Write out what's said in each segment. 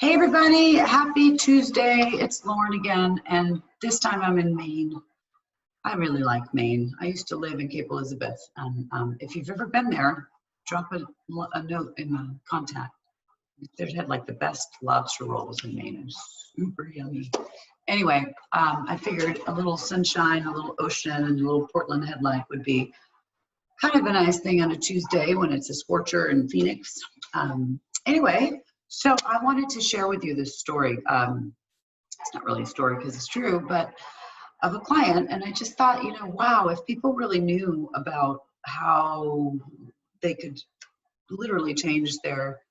Hey everybody, happy Tuesday. It's Lauren again, and this time I'm in Maine. I really like Maine. I used to live in Cape Elizabeth, and if you've ever been there, drop a note in the contact. They've had like the best lobster rolls in Maine. It's super yummy. Anyway, I figured a little sunshine, a little ocean, and a little Portland headlight would be kind of a nice thing on a Tuesday when it's a scorcher in Phoenix. Anyway, so I wanted to share with you this story. It's not really a story because it's true, but of a client. And I just thought, wow, if people really knew about how they could literally change their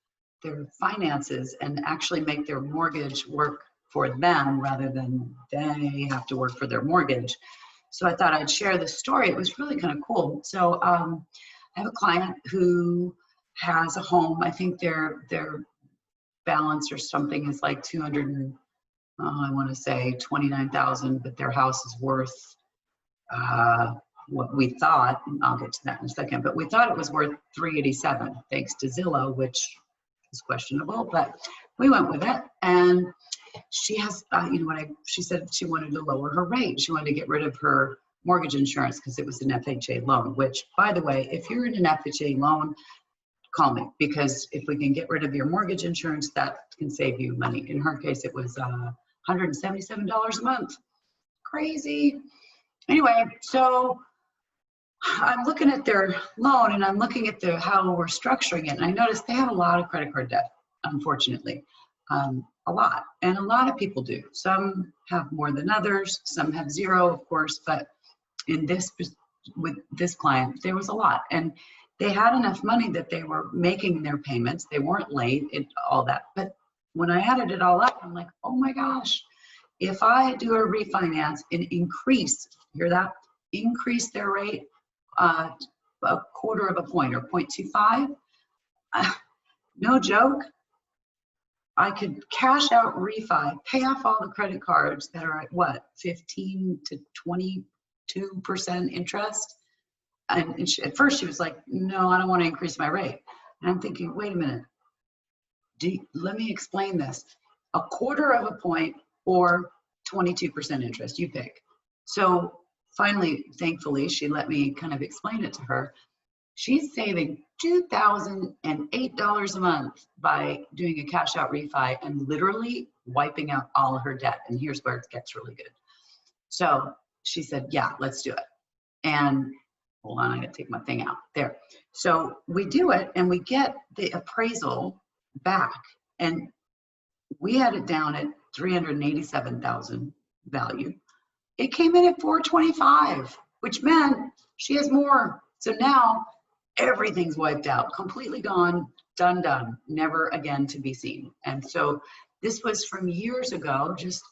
finances and actually make their mortgage work for them rather than they have to work for their mortgage. So I thought I'd share this story. It was really kind of cool. So I have a client who has a home. I think their balance or something is like 200 I want to say 29,000, but their house is worth what we thought, and I'll get to that in a second, but we thought it was worth 387 thanks to Zillow, which is questionable, but we went with it. And she has, she said she wanted to lower her rate. She wanted to get rid of her mortgage insurance because it was an FHA loan, which, by the way, if you're in an FHA loan, call me, because if we can get rid of your mortgage insurance, that can save you money. In her case, it was $177 a month. Crazy. Anyway, so I'm looking at their loan and I'm looking at how we're structuring it. And I noticed they have a lot of credit card debt, unfortunately. A lot. And a lot of people do. Some have more than others. Some have zero, of course. But with this client, there was a lot. And they had enough money that they were making their payments. They weren't late and all that. But when I added it all up, I'm like, oh my gosh, if I do a refinance and increase, hear that? Increase their rate a quarter of a point or 0.25, no joke, I could cash out refi, pay off all the credit cards that are at what, 15 to 22% interest. And at first she was like, no, I don't want to increase my rate. And I'm thinking, wait a minute, let me explain this. A quarter of a point or 22% interest, you pick. So finally, thankfully, she let me kind of explain it to her. She's saving $2,008 a month by doing a cash out refi and literally wiping out all of her debt. And here's where it gets really good. So she said, yeah, let's do it. And hold on, I gotta take my thing out there. So we do it and we get the appraisal back, and we had it down at 387,000 value. It came in at 425, which meant she has more. So now everything's wiped out, completely gone, done, never again to be seen. And so this was from years ago, just,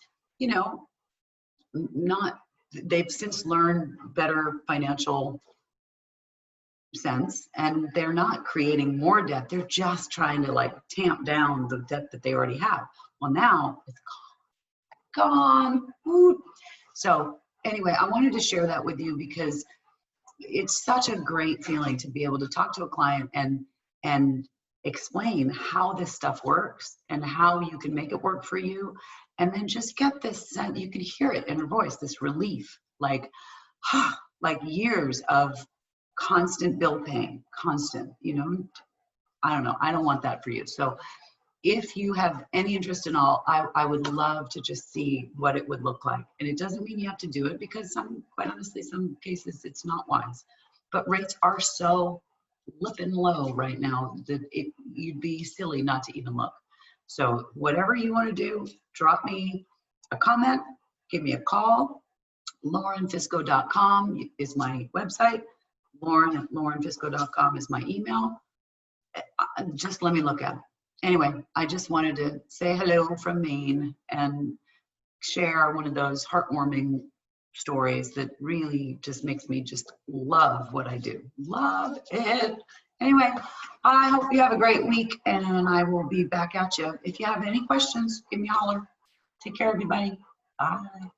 they've since learned better financial sense, and they're not creating more debt. They're just trying to tamp down the debt that they already have. Well, now it's gone. Woo. So anyway, I wanted to share that with you because it's such a great feeling to be able to talk to a client and explain how this stuff works and how you can make it work for you. And then just get this sense, you can hear it in her voice, this relief, like years of constant bill paying, constant, I don't know. I don't want that for you. So if you have any interest in all, I would love to just see what it would look like. And it doesn't mean you have to do it, because quite honestly, some cases it's not wise. But rates are so flipping low right now that you'd be silly not to even look. So whatever you want to do, drop me a comment, give me a call. LaurenFisco.com is my website. Lauren@laurenfisco.com is my email. Just let me look at it. Anyway, I just wanted to say hello from Maine and share one of those heartwarming stories that really just makes me just love what I do. Love it. Anyway, I hope you have a great week, and I will be back at you. If you have any questions, give me a holler. Take care, everybody. Bye.